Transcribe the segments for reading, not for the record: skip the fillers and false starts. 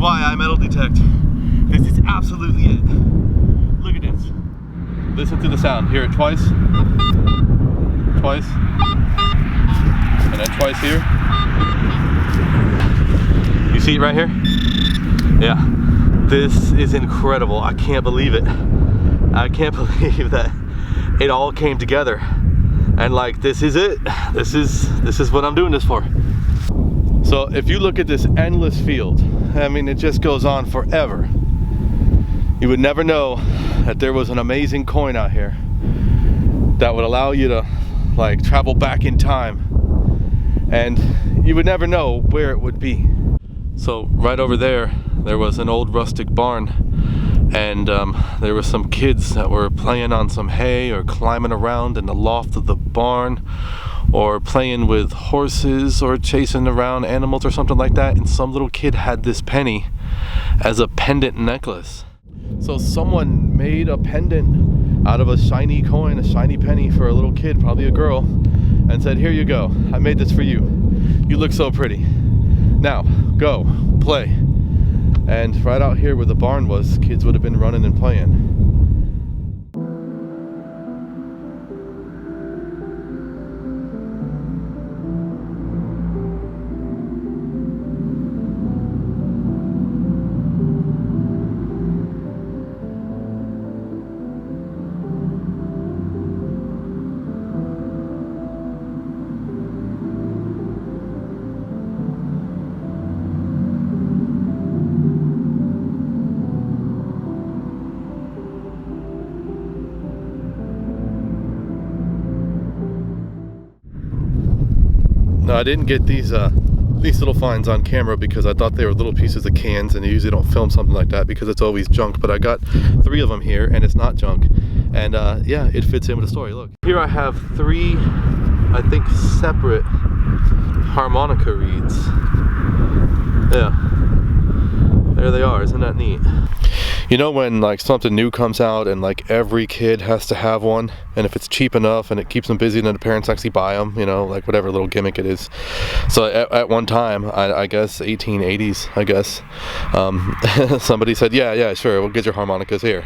why I metal detect. This is absolutely it. Look at this. Listen to the sound. Hear it twice. Twice. And then twice here. You see it right here? Yeah. This is incredible. I can't believe it. I can't believe that it all came together. And like, this is it. This is what I'm doing this for. So if you look at this endless field, I mean, it just goes on forever. You would never know that there was an amazing coin out here that would allow you to like travel back in time, and you would never know where it would be. So right over there was an old rustic barn, and there were some kids that were playing on some hay or climbing around in the loft of the barn, or playing with horses or chasing around animals or something like that, and some little kid had this penny as a pendant necklace. So someone made a pendant out of a shiny coin, a shiny penny for a little kid, probably a girl, and said, here you go, I made this for you. You look so pretty. Now, go, play. And right out here where the barn was, kids would have been running and playing. No, I didn't get these little finds on camera because I thought they were little pieces of cans, and you usually don't film something like that because it's always junk, but I got 3 of them here and it's not junk. And yeah, it fits in with the story. Look, here I have 3, I think, separate harmonica reeds. Yeah, there they are. Isn't that neat? You know when like something new comes out and like every kid has to have one, and if it's cheap enough and it keeps them busy, then the parents actually buy them, you know, like whatever little gimmick it is. So at one time, I guess 1880s, I guess, somebody said, yeah, sure, we'll get your harmonicas here.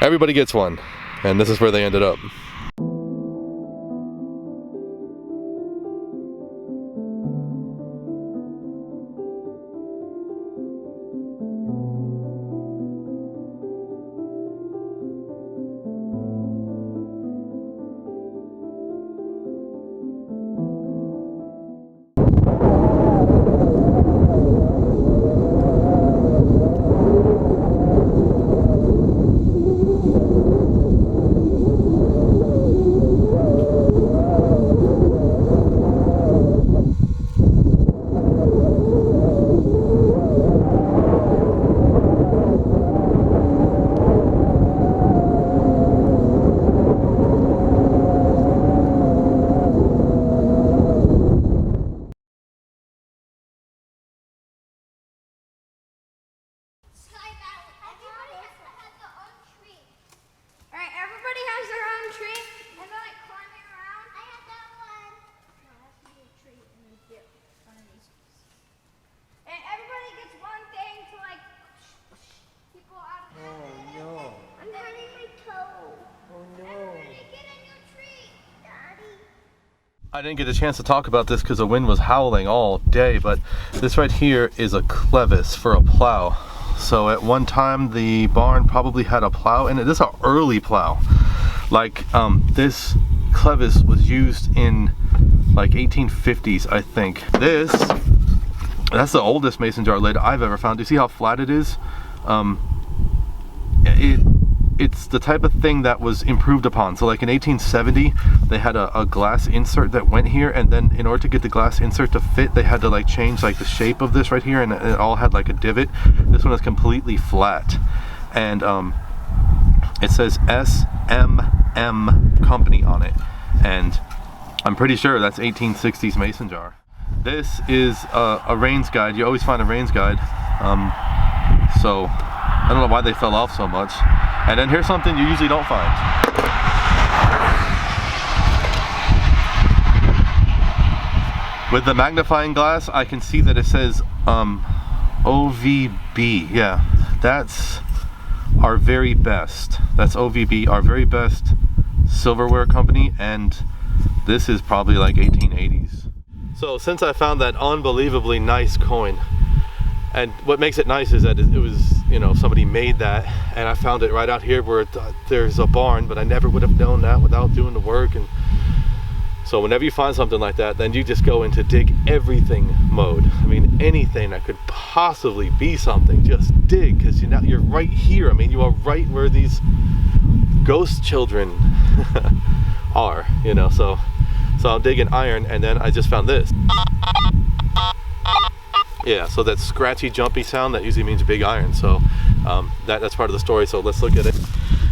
Everybody gets one, and this is where they ended up. I didn't get a chance to talk about this because the wind was howling all day, but this right here is a clevis for a plow. So at one time the barn probably had a plow in it. This is an early plow. Like this clevis was used in like 1850s, I think. That's the oldest mason jar lid I've ever found. Do you see how flat it is? It's the type of thing that was improved upon. So like in 1870, they had a glass insert that went here, and then in order to get the glass insert to fit, they had to like change like the shape of this right here, and it all had like a divot. This one is completely flat, and it says SMM Company on it, and I'm pretty sure that's 1860s mason jar. This is a Rains guide. You always find a Rains guide, so I don't know why they fell off so much. And then here's something you usually don't find. With the magnifying glass, I can see that it says OVB, yeah, that's our very best. That's OVB, our very best silverware company, and this is probably like 1880s. So since I found that unbelievably nice coin, and what makes it nice is that it was, you know, somebody made that, and I found it right out here where there's a barn, but I never would have known that without doing the work. And so whenever you find something like that, then you just go into dig everything mode. I mean, anything that could possibly be something, just dig, because you're right here. I mean, you are right where these ghost children are, you know. So I'm digging iron, and then I just found this. Yeah, so that scratchy, jumpy sound, that usually means big iron. So that's part of the story. So let's look at it.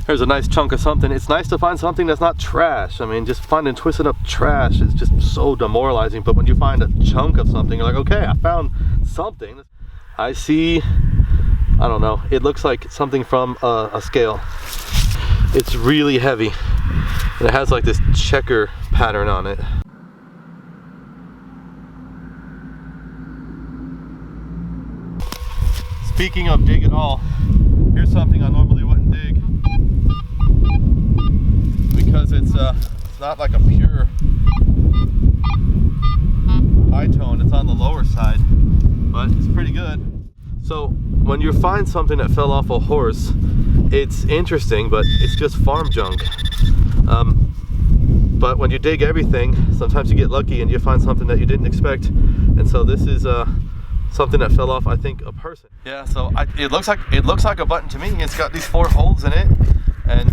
There's a nice chunk of something. It's nice to find something that's not trash. I mean, just finding twisted up trash is just so demoralizing. But when you find a chunk of something, you're like, okay, I found something. I see, I don't know, it looks like something from a scale. It's really heavy, and it has like this checker pattern on it. Speaking of dig it all, here's something I normally wouldn't dig, because it's not like a pure high tone. It's on the lower side, but it's pretty good. So when you find something that fell off a horse, it's interesting, but it's just farm junk. But when you dig everything, sometimes you get lucky and you find something that you didn't expect. And so this is something that fell off, I think, a person. Yeah, so it looks like a button to me. It's got these 4 holes in it, and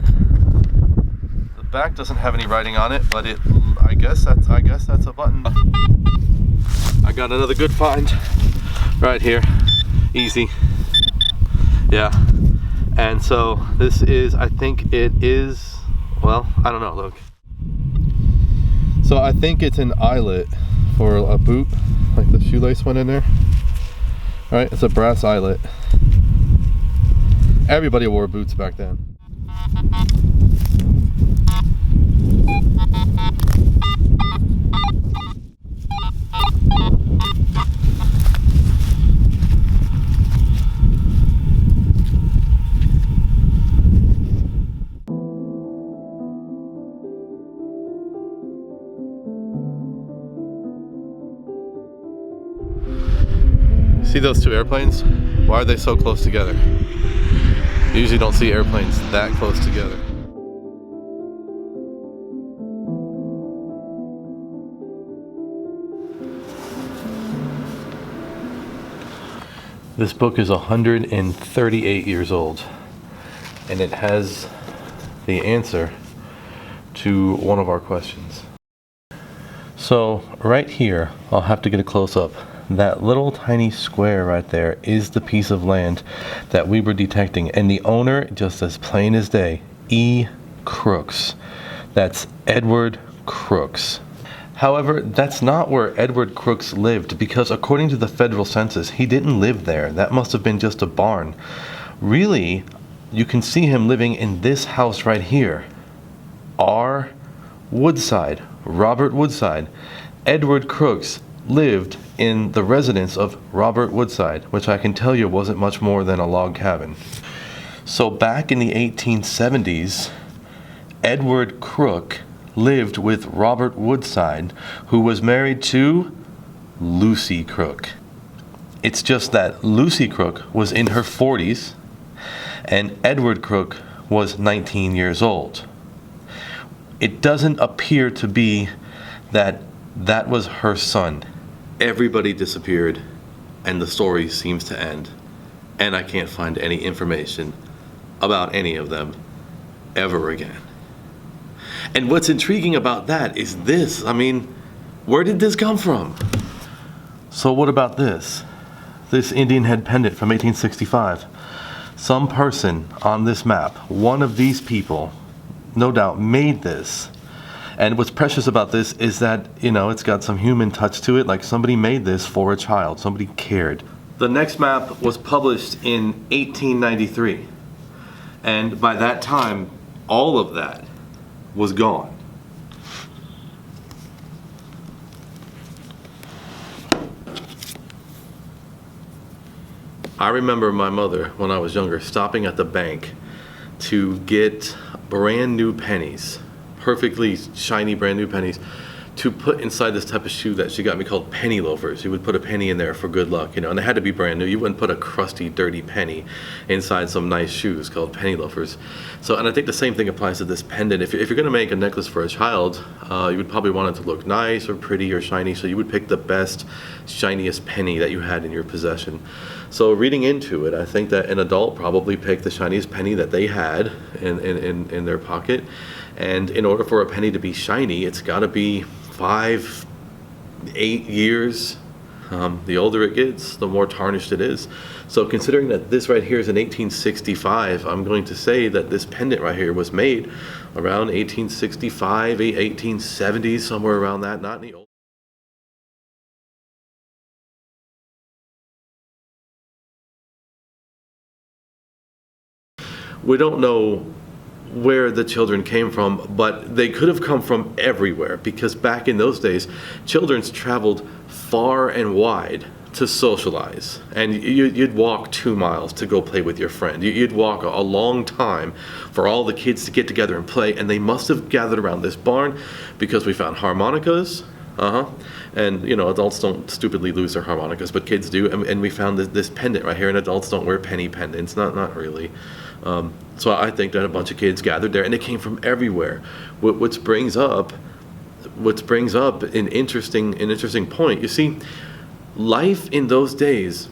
the back doesn't have any writing on it, but I guess that's a button. I got another good find right here. Easy. Yeah. And so this is, I think it is, well, I don't know, look. So I think it's an eyelet for a boot, like the shoelace went in there. All right, it's a brass eyelet. Everybody wore boots back then. See those 2 airplanes? Why are they so close together? You usually don't see airplanes that close together. This book is 138 years old, and it has the answer to one of our questions. So right here, I'll have to get a close-up. That little tiny square right there is the piece of land that we were detecting, and the owner, just as plain as day, E. Crooks. That's Edward Crooks. However, that's not where Edward Crooks lived, because according to the federal census, he didn't live there. That must have been just a barn. Really, you can see him living in this house right here. R. Woodside, Robert Woodside. Edward Crooks lived in the residence of Robert Woodside, which I can tell you wasn't much more than a log cabin. So back in the 1870s, Edward Crook lived with Robert Woodside, who was married to Lucy Crook. It's just that Lucy Crook was in her 40s and Edward Crook was 19 years old. It doesn't appear to be that that was her son. Everybody disappeared, and the story seems to end, and I can't find any information about any of them ever again. And what's intriguing about that is this. I mean, where did this come from? So what about this? This Indian head pendant from 1865. Some person on this map, one of these people, no doubt made this. And what's precious about this is that, you know, it's got some human touch to it, like somebody made this for a child, somebody cared. The next map was published in 1893. And by that time, all of that was gone. I remember my mother, when I was younger, stopping at the bank to get brand new pennies, perfectly shiny brand new pennies, to put inside this type of shoe that she got me called penny loafers. You would put a penny in there for good luck, you know, and they had to be brand new. You wouldn't put a crusty, dirty penny inside some nice shoes called penny loafers. So, and I think the same thing applies to this pendant. If you're gonna make a necklace for a child, you would probably want it to look nice or pretty or shiny, so you would pick the best, shiniest penny that you had in your possession. So reading into it, I think that an adult probably picked the shiniest penny that they had in their pocket. And in order for a penny to be shiny, it's gotta be 5, 8 years. The older it gets, the more tarnished it is. So considering that this right here is in 1865, I'm going to say that this pendant right here was made around 1865, 1870s, somewhere around that, not any old. We don't know where the children came from, but they could have come from everywhere, because back in those days, children traveled far and wide to socialize, and you'd walk 2 miles to go play with your friend. You'd walk a long time for all the kids to get together and play, and they must have gathered around this barn because we found harmonicas. And you know, adults don't stupidly lose their harmonicas, but kids do. And we found this pendant right here, and adults don't wear penny pendants, not really. So I think that a bunch of kids gathered there, and they came from everywhere. Which brings up an interesting point. You see, life in those days,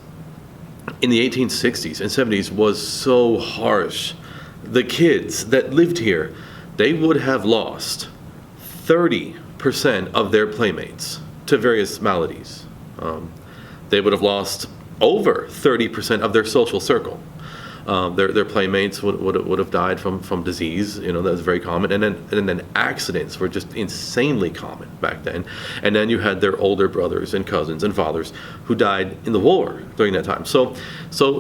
in the 1860s and 70s, was so harsh. The kids that lived here, they would have lost 30% of their playmates to various maladies. They would have lost over 30% of their social circle. Their playmates would have died from disease. You know, that was very common. And then accidents were just insanely common back then. And then you had their older brothers and cousins and fathers who died in the war during that time. So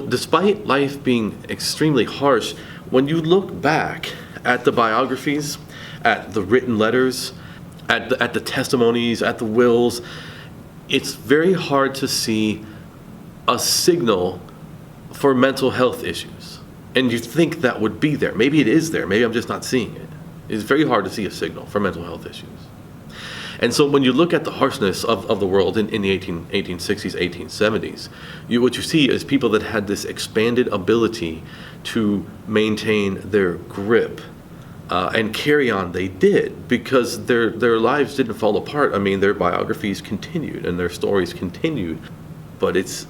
despite life being extremely harsh, when you look back at the biographies, at the written letters, at the testimonies, at the wills, it's very hard to see a signal for mental health issues. And you think that would be there. Maybe it is there. Maybe I'm just not seeing it. It's very hard to see a signal for mental health issues. And so when you look at the harshness of the world in the 1860s, 1870s, what you see is people that had this expanded ability to maintain their grip. And carry on they did, because their lives didn't fall apart. I mean, their biographies continued and their stories continued, but it's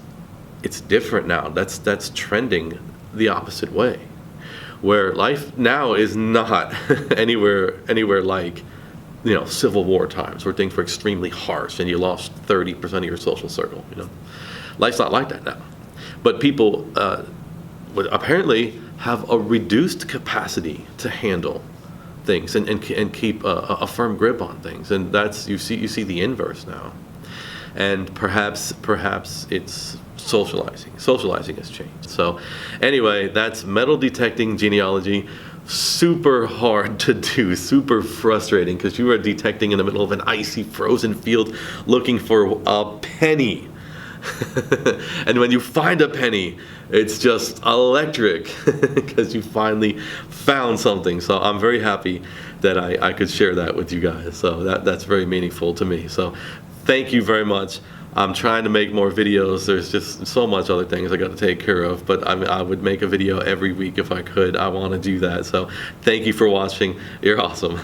different now. That's trending the opposite way, where life now is not anywhere like, you know, Civil War times, where things were extremely harsh and you lost 30% of your social circle. You know, life's not like that now. But people apparently have a reduced capacity to handle things and keep a firm grip on things, and that's you see the inverse now. And perhaps it's socializing has changed. So anyway, that's metal detecting genealogy. Super hard to do, super frustrating, because you are detecting in the middle of an icy frozen field looking for a penny. And when you find a penny, it's just electric because you finally found something. So I'm very happy that I could share that with you guys. So that's very meaningful to me. So thank you very much. I'm trying to make more videos. There's just so much other things I got to take care of, but I would make a video every week if I could. I want to do that. So thank you for watching. You're awesome.